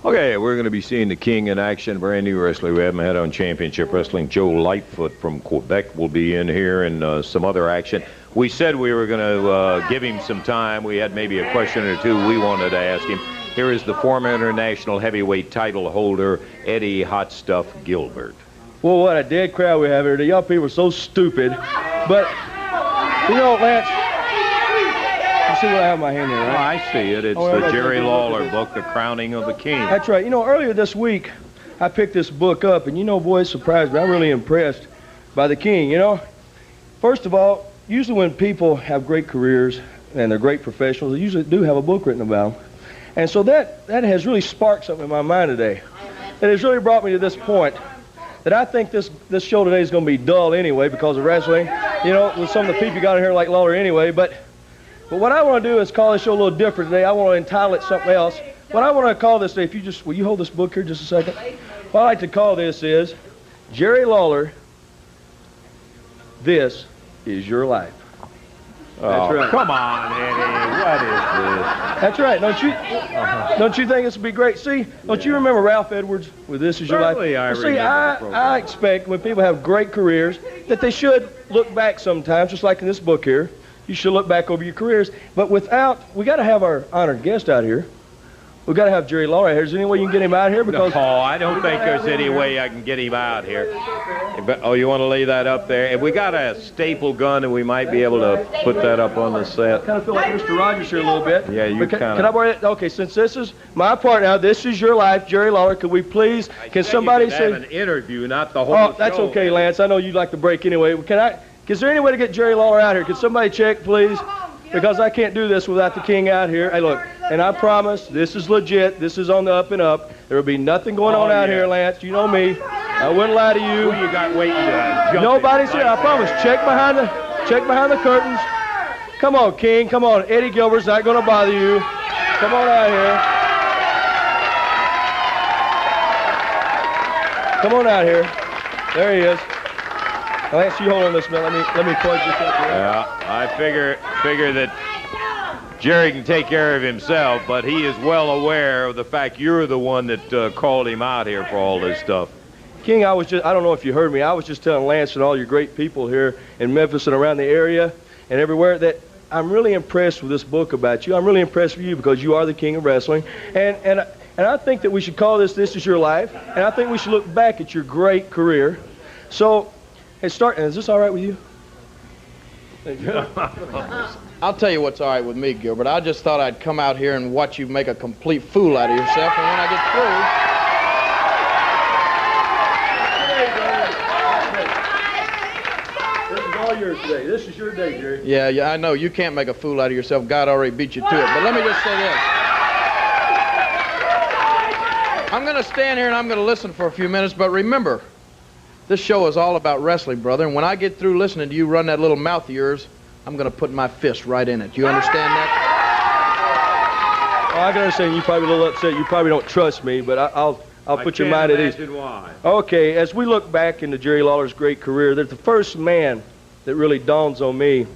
Okay, we're going to be seeing the King in action. Brand new wrestler we haven't had on Championship Wrestling. Joe Lightfoot from Quebec will be in here, and some other action. We said we were going to give him some time. We had maybe a question or two we wanted to ask him. Here is the former international heavyweight title holder, Eddie Hot Stuff Gilbert. Well, what a dead crowd we have here. The young people are so stupid. But, you know, Lance, you see what I have in my hand here, right? Oh, I see it. It's the Jerry Lawler book, The Crowning of the King. That's right. You know, earlier this week, I picked this book up, and you know, boy, it surprised me. I'm really impressed by the King, you know. First of all, usually when people have great careers and they're great professionals, they usually do have a book written about them. And so that has really sparked something in my mind today. It has really brought me to this point that I think this show today is going to be dull anyway because of wrestling, you know, with some of the people you got in here like Lawler anyway. But what I want to do is call this show a little different today. I want to entitle it something else. What I want to call this today, will you hold this book here just a second? What I like to call this is Jerry Lawler, This Is Your Life. That's right. Come on, Eddie. What is this? That's right. Don't you think this would be great? See, don't you remember Ralph Edwards with This Is Your Life? See, I expect when people have great careers that they should look back sometimes, just like in this book here. You should look back over your careers. But we got to have our honored guest out here. We got to have Jerry Lawler out here. Is there any way you can get him out here? Because no, I don't think there's any way I can get him out here. But, oh, you want to lay that up there? If we got a staple gun, and we might be able to put that up on the set. I kind of feel like Mr. Rogers here a little bit. Yeah, you can I borrow it? Okay, since this is my part now, This Is Your Life, Jerry Lawler, could we please, can somebody say... have an interview, not the whole Oh, that's show. Okay, Lance. I know you'd like to break anyway. Is there any way to get Jerry Lawler out here? Could somebody check, please? Because I can't do this without the King out here. Hey, look, and I promise, this is legit. This is on the up and up. There will be nothing going on out here, Lance. You know me. I wouldn't lie to you. Who you got waiting to jump Nobody's here. I promise. Check behind the curtains. Come on, King. Come on. Eddie Gilbert's not going to bother you. Come on out here. Come on out here. There he is. Lance, you hold on this minute. Let me plug this up here. Yeah, I figure that Jerry can take care of himself, but he is well aware of the fact you're the one that called him out here for all this stuff. King, I don't know if you heard me. I was just telling Lance and all your great people here in Memphis and around the area and everywhere that I'm really impressed with this book about you. I'm really impressed with you because you are the King of wrestling. And I think that we should call this Is Your Life. And I think we should look back at your great career. So, is this all right with you? I'll tell you what's all right with me, Gilbert. I just thought I'd come out here and watch you make a complete fool out of yourself, and when I get through... This is all yours today. This is your day, Jerry. Yeah, I know. You can't make a fool out of yourself. God already beat you to it. But let me just say this. I'm going to stand here and I'm going to listen for a few minutes, but remember, this show is all about wrestling, brother, and when I get through listening to you run that little mouth of yours, I'm going to put my fist right in it. You understand that? Well, I can understand you're probably a little upset. You probably don't trust me, but I'll put your mind at ease. Why. Okay, as we look back into Jerry Lawler's great career, there's the first man that really dawns on me.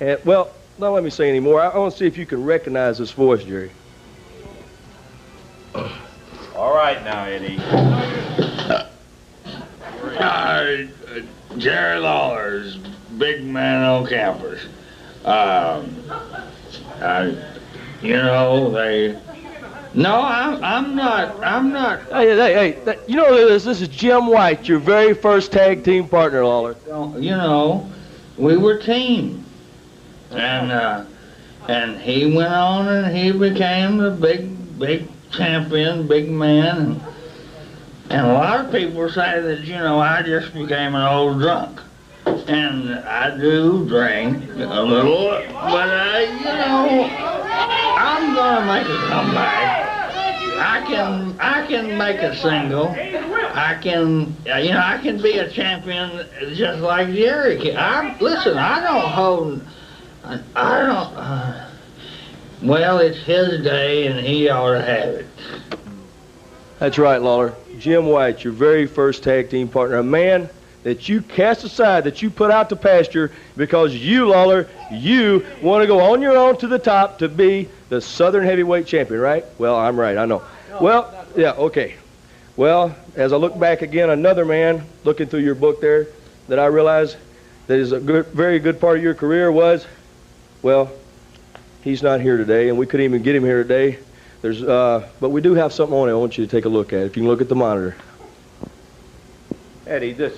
And, well, don't let me say any more. I want to see if you can recognize this voice, Jerry. All right now, Eddie. Jerry Lawler's big man on campus. You know, no, I'm not. Hey, you know this is Jim White, your very first tag team partner, Lawler. You know, we were team. And he went on and he became the big champion, big man. And a lot of people say that, you know, I just became an old drunk. And I do drink a little, but, you know, I'm gonna make a comeback. I can make a single. I can, you know, I can be a champion just like Jerry can. Listen, well, it's his day and he ought to have it. That's right, Lawler. Jim White, your very first tag team partner, a man that you cast aside, that you put out to pasture because you, Lawler, you want to go on your own to the top to be the Southern Heavyweight Champion, right? Well, I'm right, I know. Well, yeah, okay. Well, as I look back again, another man, looking through your book there, that I realized that is a very good part of your career was, well, he's not here today, and we couldn't even get him here today. But we do have something on it I want you to take a look at. If you can look at the monitor. Eddie, this.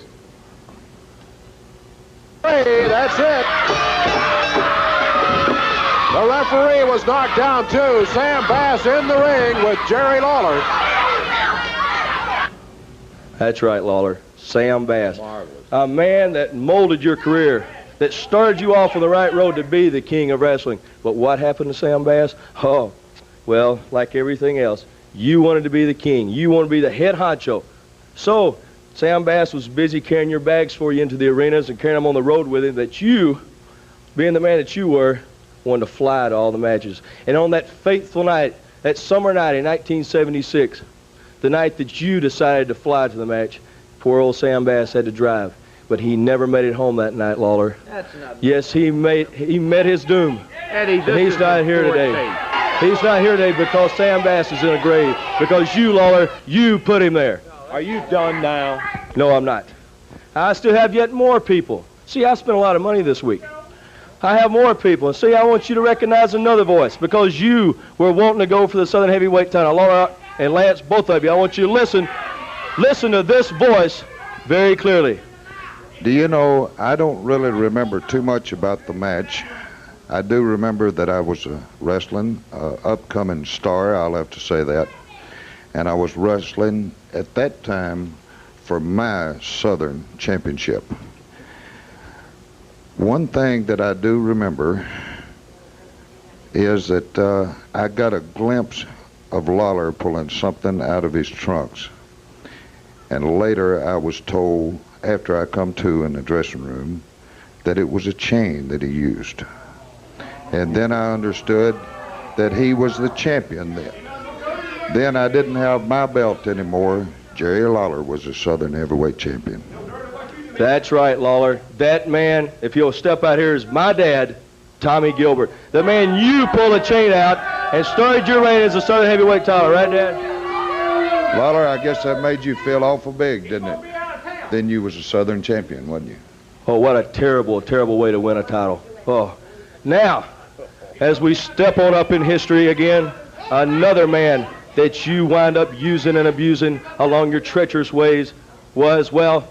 Hey, that's it. The referee was knocked down too. Sam Bass in the ring with Jerry Lawler. That's right, Lawler. Sam Bass. Marvelous. A man that molded your career, that started you off on the right road to be the king of wrestling. But what happened to Sam Bass? Oh, well, like everything else, you wanted to be the king. You wanted to be the head honcho. So Sam Bass was busy carrying your bags for you into the arenas and carrying them on the road with him, that you, being the man that you were, wanted to fly to all the matches. And on that fateful night, that summer night in 1976, the night that you decided to fly to the match, poor old Sam Bass had to drive. But he never made it home that night, Lawler. That's not. Yes, he met his doom. Eddie, And he's not here today. He's not here today because Sam Bass is in a grave. Because you, Lawler, you put him there. Are you done now? No, I'm not. I still have yet more people. See, I spent a lot of money this week. I have more people. And see, I want you to recognize another voice because you were wanting to go for the Southern Heavyweight title. Lawler and Lance, both of you, I want you to listen to this voice very clearly. Do you know, I don't really remember too much about the match. I do remember that I was a wrestling upcoming star, I'll have to say that. And I was wrestling at that time for my Southern Championship. One thing that I do remember is that I got a glimpse of Lawler pulling something out of his trunks. And later I was told, after I come to in the dressing room, that it was a chain that he used. And then I understood that he was the champion then. Then I didn't have my belt anymore. Jerry Lawler was the Southern Heavyweight Champion. That's right, Lawler. That man, if you'll step out here, is my dad, Tommy Gilbert. The man you pulled a chain out and started your reign as a Southern Heavyweight title, right, Dad? Lawler, I guess that made you feel awful big, didn't it? Then you was a Southern champion, wasn't you? Oh, what a terrible, terrible way to win a title. Oh, now, as we step on up in history again, another man that you wind up using and abusing along your treacherous ways was, well,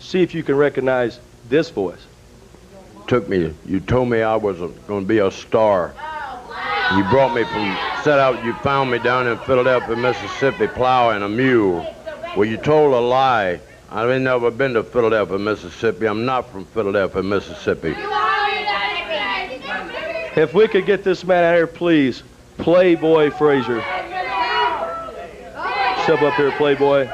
see if you can recognize this voice. You told me I was going to be a star. You brought me you found me down in Philadelphia, Mississippi, plowing a mule. Well, you told a lie. I've never been to Philadelphia, Mississippi. I'm not from Philadelphia, Mississippi. If we could get this man out here, please. Playboy Frazier. Step up here, Playboy.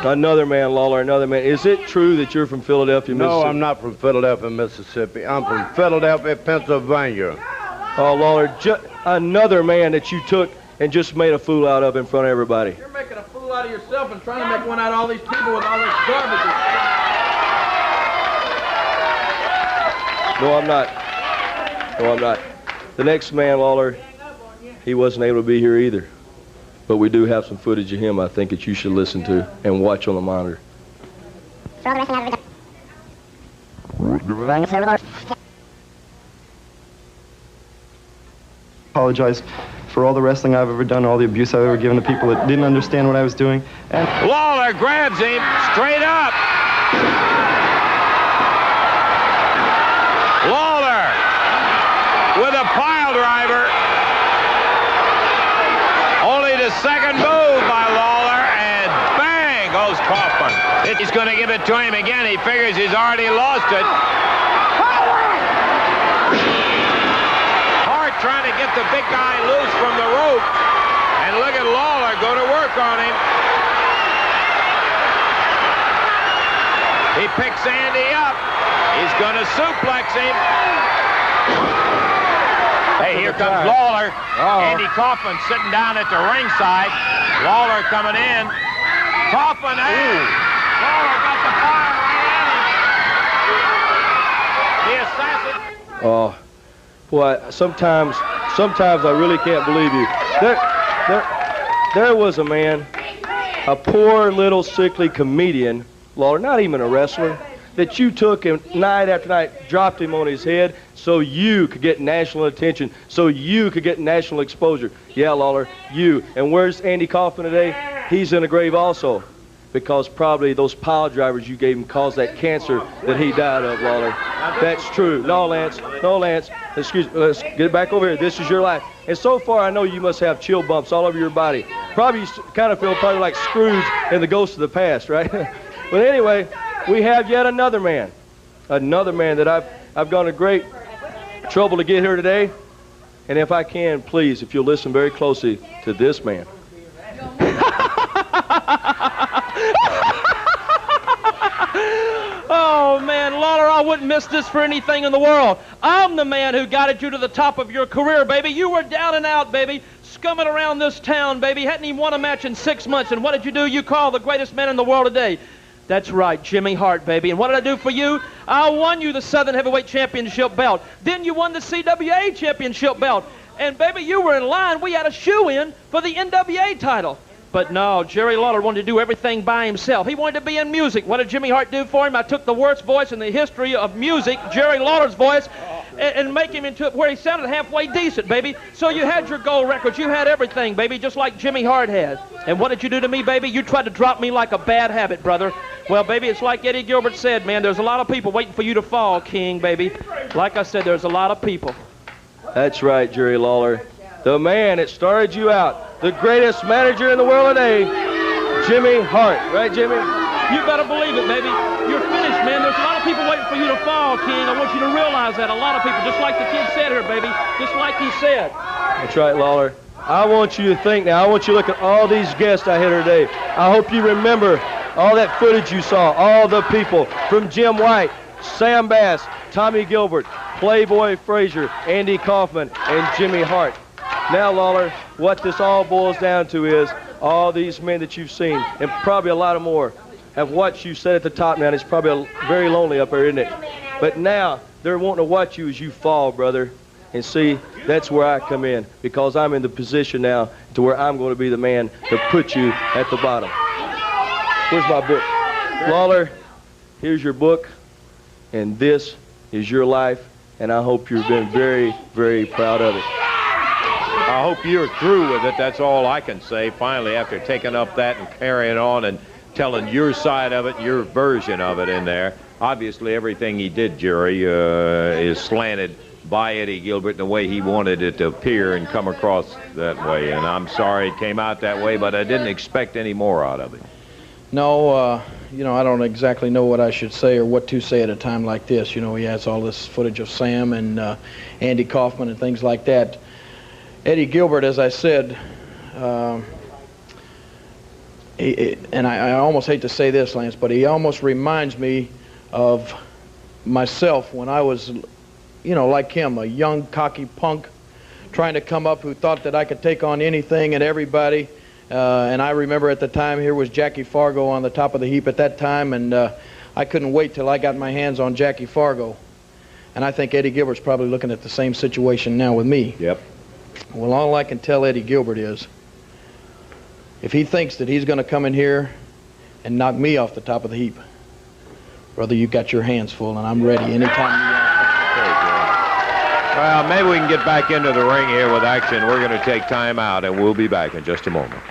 Another man, Lawler, another man. Is it true that you're from Philadelphia, Mississippi? No, I'm not from Philadelphia, Mississippi. I'm from Philadelphia, Pennsylvania. Oh, Lawler, another man that you took and just made a fool out of in front of everybody. You're making a fool out of yourself and trying to make one out of all these people with all this garbage. No, I'm not. No, I'm not. The next man, Lawler, he wasn't able to be here either. But we do have some footage of him I think that you should listen to and watch on the monitor. Apologize for all the wrestling I've ever done, all the abuse I've ever given to people that didn't understand what I was doing. And Lawler grabs him straight up. Lawler with a pile driver. Only the second move by Lawler, and bang goes Kaufman. He's going to give it to him again. He figures he's already lost it. Trying to get the big guy loose from the rope. And look at Lawler go to work on him. He picks Andy up. He's going to suplex him. Hey, here comes Lawler. Andy Kaufman sitting down at the ringside. Lawler coming in. Kaufman, Lawler got the fire right at him. The assassin. Oh. Boy, sometimes Sometimes I really can't believe you. There was a man, a poor little sickly comedian, Lawler, not even a wrestler, that you took him night after night, dropped him on his head so you could get national attention, so you could get national exposure. Yeah, Lawler, you. And where's Andy Kaufman today? He's in a grave also, because probably those pile drivers you gave him caused that cancer that he died of, Lawler. That's true. No, Lance. No, Lance. Excuse me. Let's get it back over here. This is your life. And so far, I know you must have chill bumps all over your body. Probably you kind of feel probably like Scrooge in the Ghost of the Past, right? But anyway, we have yet another man that I've gone to great trouble to get here today. And if I can, please, if you'll listen very closely to this man. Oh, man, Lawler, I wouldn't miss this for anything in the world. I'm the man who guided you to the top of your career, baby. You were down and out, baby, scumming around this town, baby. Hadn't even won a match in 6 months. And what did you do? You called the greatest man in the world today. That's right, Jimmy Hart, baby. And what did I do for you? I won you the Southern Heavyweight Championship belt. Then you won the CWA Championship belt. And, baby, you were in line. We had a shoe-in for the NWA title. But no, Jerry Lawler wanted to do everything by himself. He wanted to be in music. What did Jimmy Hart do for him? I took the worst voice in the history of music, Jerry Lawler's voice, and make him into where he sounded halfway decent, baby. So you had your gold records. You had everything, baby, just like Jimmy Hart had. And what did you do to me, baby? You tried to drop me like a bad habit, brother. Well, baby, it's like Eddie Gilbert said, man. There's a lot of people waiting for you to fall, King, baby. Like I said, there's a lot of people. That's right, Jerry Lawler. The man that started you out, the greatest manager in the world today, Jimmy Hart. Right, Jimmy? You better believe it, baby. You're finished, man. There's a lot of people waiting for you to fall, King. I want you to realize that. A lot of people, just like the kid said here, baby. Just like he said. That's right, Lawler. I want you to think now. I want you to look at all these guests I had here today. I hope you remember all that footage you saw, all the people from Jim White, Sam Bass, Tommy Gilbert, Playboy Frazier, Andy Kaufman, and Jimmy Hart. Now, Lawler, what this all boils down to is all these men that you've seen, and probably a lot of more, have watched you sit at the top now, and it's probably very lonely up there, isn't it? But now, they're wanting to watch you as you fall, brother. And see, that's where I come in, because I'm in the position now to where I'm going to be the man to put you at the bottom. Where's my book? Lawler, here's your book, and this is your life, and I hope you've been very, very proud of it. I hope you're through with it. That's all I can say. Finally, after taking up that and carrying on and telling your side of it, your version of it in there. Obviously, everything he did, Jerry, is slanted by Eddie Gilbert in the way he wanted it to appear and come across that way. And I'm sorry it came out that way, but I didn't expect any more out of it. No, you know, I don't exactly know what I should say or what to say at a time like this. You know, he has all this footage of Sam and Andy Kaufman and things like that. Eddie Gilbert, as I said, and I almost hate to say this, Lance, but he almost reminds me of myself when I was, you know, like him, a young, cocky punk trying to come up who thought that I could take on anything and everybody. And I remember at the time here was Jackie Fargo on the top of the heap at that time, and I couldn't wait till I got my hands on Jackie Fargo. And I think Eddie Gilbert's probably looking at the same situation now with me. Yep. Well, all I can tell Eddie Gilbert is, if he thinks that he's going to come in here and knock me off the top of the heap, brother, you've got your hands full, and I'm ready anytime you want. Well, maybe we can get back into the ring here with action. We're going to take time out, and we'll be back in just a moment.